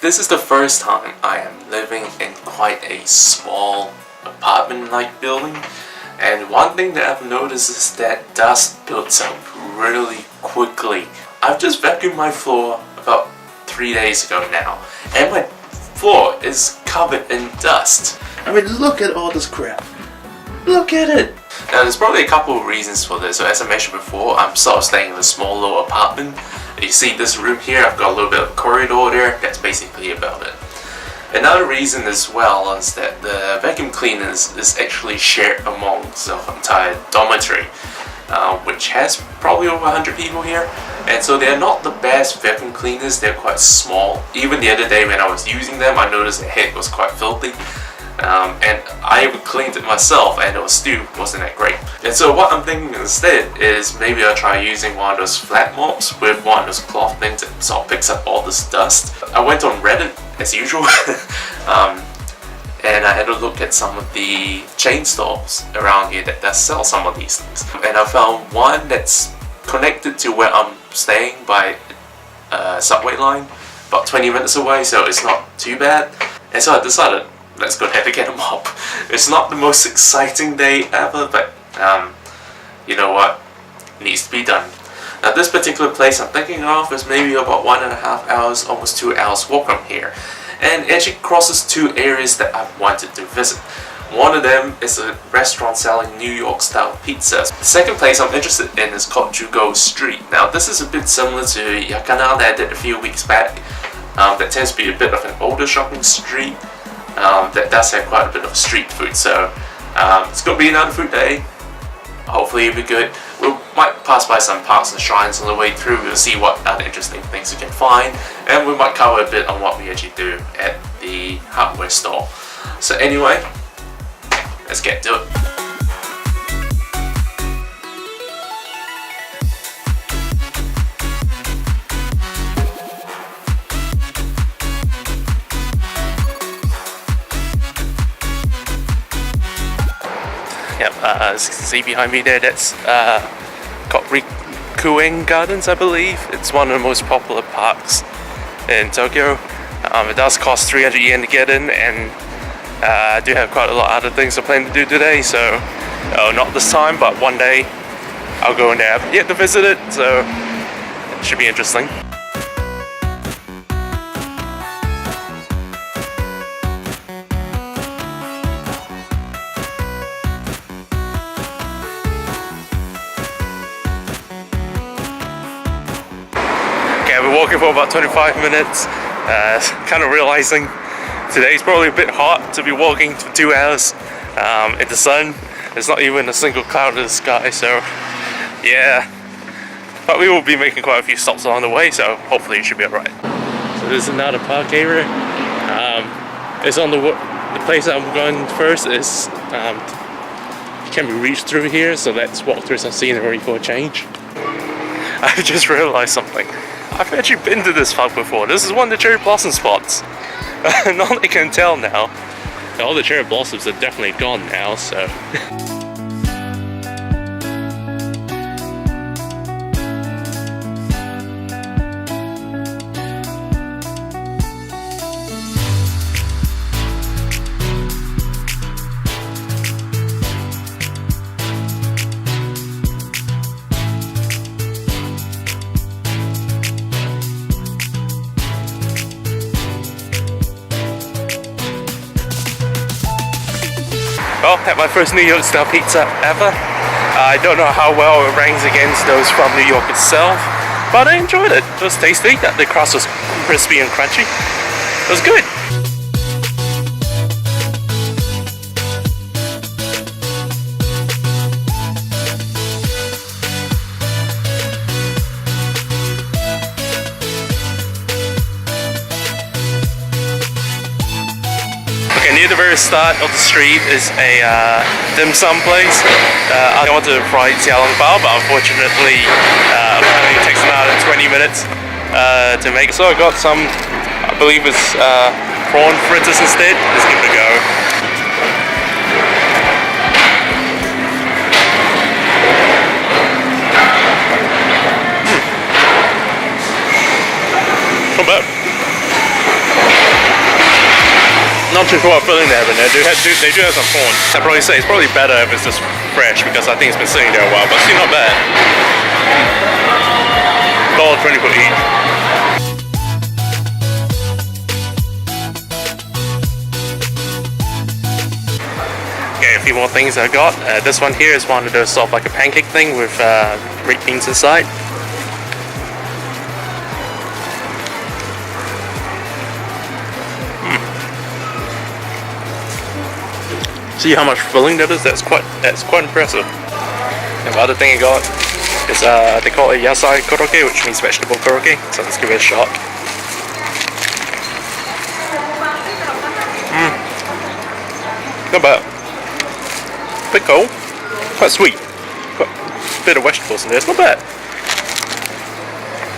This is the first time I am living in quite a small apartment-like building, and one thing that I've noticed is that dust builds up really quickly. I've just vacuumed my floor about 3 days ago now, and my floor is covered in dust. I mean, look at all this crap. Look at it! Now, there's probably a couple of reasons for this. So as I mentioned before, I'm sort of staying in a small little apartment. You see this room here, I've got a little bit of corridor there. That's basically about it. Another reason as well is that the vacuum cleaner is actually shared amongst the entire dormitory, which has probably over 100 people here. And so they're not the best vacuum cleaners, they're quite small. Even the other day when I was using them, I noticed the head was quite filthy. And I even cleaned it myself and it still wasn't that great. And so what I'm thinking instead is maybe I'll try using one of those flat mops with one of those cloth things that sort of picks up all this dust. I went on Reddit as usual and I had a look at some of the chain stores around here that sell some of these things. And I found one that's connected to where I'm staying by a subway line, about 20 minutes away, so it's not too bad. And so I decided, let's go ahead and get a mop. It's not the most exciting day ever, but you know what? It needs to be done. Now this particular place I'm thinking of is maybe about 1.5 hours, almost 2 hours walk from here. And it actually crosses two areas that I've wanted to visit. One of them is a restaurant selling New York style pizzas. The second place I'm interested in is called Jujo Street. Now this is a bit similar to Yakana that I did a few weeks back. That tends to be a bit of an older shopping street. That does have quite a bit of street food, so it's going to be another food day. Hopefully it'll be good. We might pass by some parks and shrines on the way through. We'll see what other interesting things we can find, and we might cover a bit on what we actually do at the hardware store. So anyway, let's get to it. Yep, as you can see behind me there, that's called Vaccuum Gardens, I believe. It's one of the most popular parks in Tokyo. It does cost 300 yen to get in, and I do have quite a lot of other things I plan to do today, so not this time, but one day I'll go in there. I haven't yet to visit it, so it should be interesting. I've been walking for about 25 minutes, kind of realizing today's probably a bit hot to be walking for 2 hours in the sun. There's not even a single cloud in the sky, so yeah. But we will be making quite a few stops along the way, so hopefully it should be alright. So this is another park area. It's on the place that I'm going first is can be reached through here, so let's walk through some scenery for a change. I just realized something. I've actually been to this park before. This is one of the cherry blossom spots. Not that I can tell now. All the cherry blossoms are definitely gone now, so. Well, had my first New York style pizza ever. I don't know how well it ranks against those from New York itself, but I enjoyed it. It was tasty. The crust was crispy and crunchy. It was good. Near the very start of the street is a dim sum place. I wanted to try Xiaolong Bao, but unfortunately it takes another 20 minutes to make. So I got some, I believe it's prawn fritters instead. Let's give it a go. Not bad. not too sure what filling they have in there. They do have some corn. I'd probably say it's probably better if it's just fresh because I think it's been sitting there a while, but still not bad. $1.20 for each. Okay, a few more things I got. This one here is one of those sort of like a pancake thing with baked beans inside. See how much filling that is? That's quite impressive. And the other thing I got is they call it yasai koroke, which means vegetable koroke. So let's give it a shot. Not bad. Bit cold, quite sweet, quite a bit of vegetables in there. It's not bad.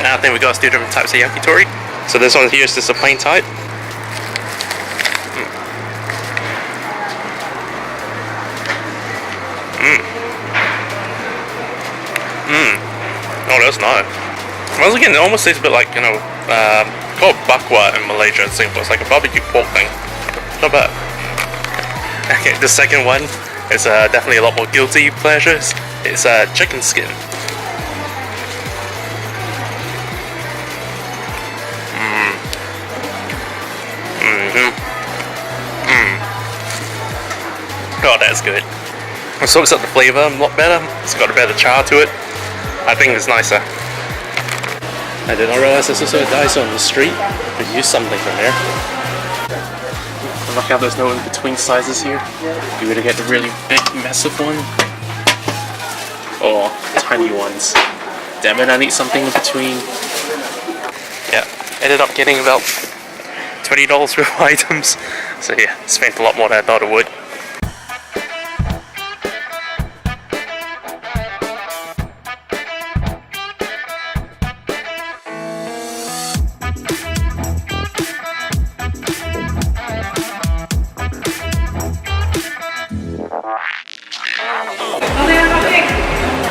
And I think we got two different types of yakitori. So this one here is just a plain type. Oh, that's nice. Once again, it almost tastes a bit like, you know, called bakwa in Malaysia and Singapore. It's like a barbecue pork thing. Not bad. Okay, the second one is definitely a lot more guilty pleasures. It's chicken skin. Oh, that's good. It soaks up the flavour a lot better. It's got a better char to it. I think it's nicer. I did not realize there's also a Daiso on the street. Could use something from there. Look how there's no in-between sizes here. You either get the really big, massive one, or tiny ones. Damn it, I need something in between. Yeah, ended up getting about $20 worth of items. So yeah, spent a lot more than I thought it would.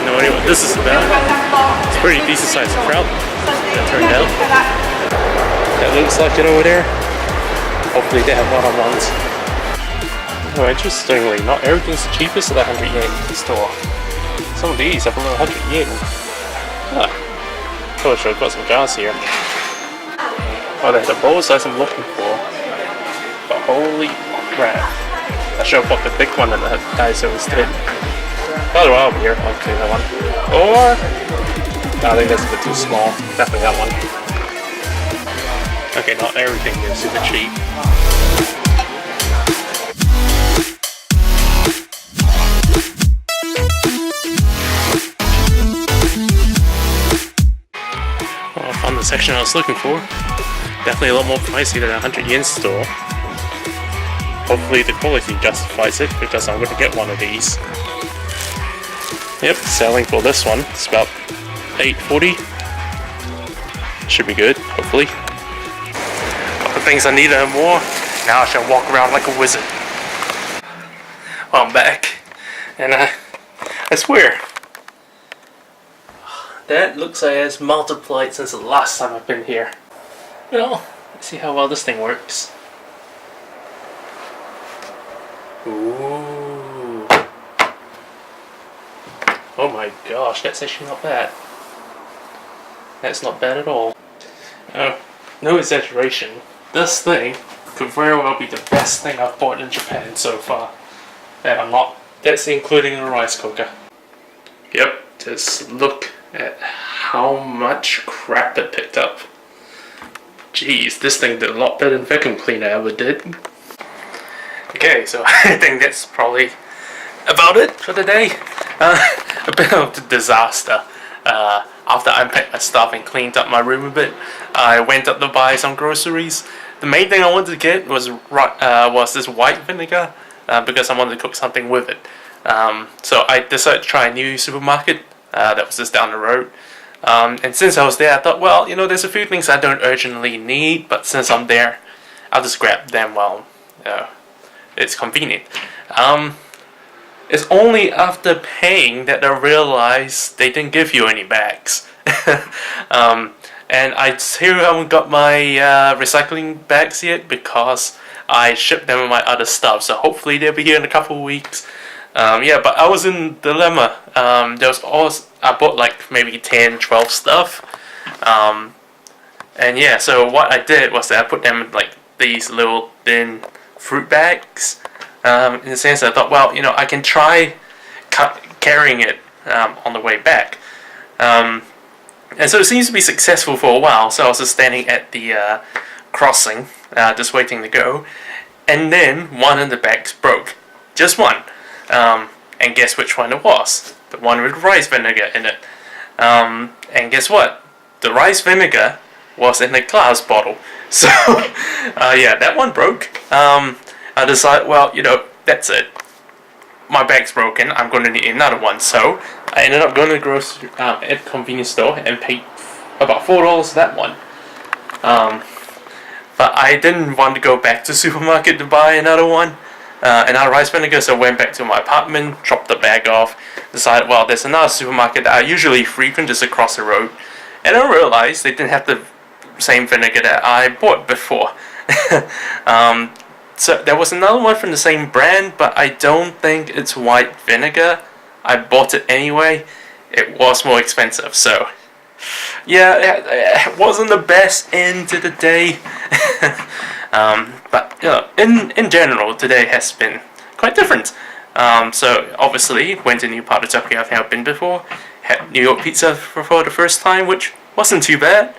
No idea what this is about. It's a pretty decent sized crowd that turned out. That looks like it over there. Hopefully they have one-on-ones. Oh, interestingly, not everything's the cheapest at that 100 yen store. Some of these are below 100 yen. Huh. Oh, sure, I've got some jars here. Oh, they had the bowl size I'm looking for. But holy crap. I should have bought the big one that the Daiso instead. Oh, well, over here. I'll clean that one. Or... no, I think that's a bit too small. Definitely that one. Okay, not everything is super cheap. Well, I found the section I was looking for. Definitely a lot more pricey than a 100 yen store. Hopefully the quality justifies it, because I'm going to get one of these. Yep, selling for this one. It's about $8.40. Should be good, hopefully. Got the things I need and more. Now I shall walk around like a wizard. Well, I'm back. And I swear, that looks like it's multiplied since the last time I've been here. Well, let's see how well this thing works. Ooh. Oh my gosh, that's actually not bad. That's not bad at all. No exaggeration. This thing could very well be the best thing I've bought in Japan so far. And I'm not. That's including a rice cooker. Yep, just look at how much crap it picked up. Jeez, this thing did a lot better than vacuum cleaner ever did. Okay, so I think that's probably about it for the day. A bit of a disaster. After I unpacked my stuff and cleaned up my room a bit, I went up to buy some groceries. The main thing I wanted to get was this white vinegar because I wanted to cook something with it. So I decided to try a new supermarket that was just down the road. And since I was there, I thought, well, you know, there's a few things I don't urgently need, but since I'm there, I'll just grab them while it's convenient. It's only after paying that I realized they didn't give you any bags. And I still haven't got my recycling bags yet because I shipped them with my other stuff. So hopefully they'll be here in a couple of weeks. Yeah, but I was in dilemma. There was always, I bought like maybe 10, 12 stuff. And yeah, so what I did was that I put them in like these little thin fruit bags. In the sense that I thought, well, I can try carrying it on the way back. And so it seems to be successful for a while. So I was just standing at the crossing, just waiting to go. And then one of the bags broke. Just one. And guess which one it was? The one with rice vinegar in it. And guess what? The rice vinegar was in a glass bottle. So, yeah, that one broke. I decided, well, that's it. My bag's broken. I'm going to need another one. So, I ended up going to the grocery at the convenience store and paid about $4 for that one. But I didn't want to go back to the supermarket to buy another one. Another rice vinegar, so I went back to my apartment, dropped the bag off, decided, well, there's another supermarket that I usually frequent just across the road, and I realized they didn't have the same vinegar that I bought before. So there was another one from the same brand, but I don't think it's white vinegar. I bought it anyway. It was more expensive, so yeah, it wasn't the best end to the day. But in general, today has been quite different. So obviously, went to a new part of Tokyo I've never been before. Had New York pizza for the first time, which wasn't too bad.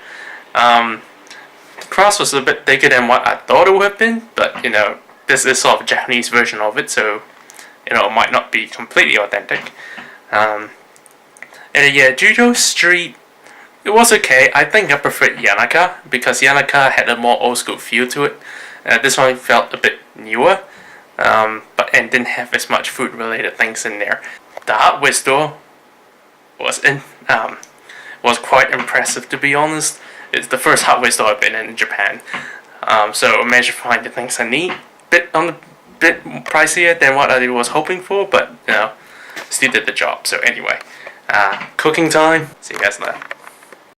The crust was a bit thicker than what I thought it would have been, but this is sort of a Japanese version of it, so it might not be completely authentic. And yeah, Jujo Street, it was okay. I think I preferred Yanaka because Yanaka had a more old school feel to it. This one felt a bit newer, and didn't have as much food related things in there. The hardware store was quite impressive, to be honest. It's the first hardware store I've been in Japan, so I managed to find the things I need. Bit pricier than what I was hoping for, but still did the job. So anyway, cooking time. See you guys later.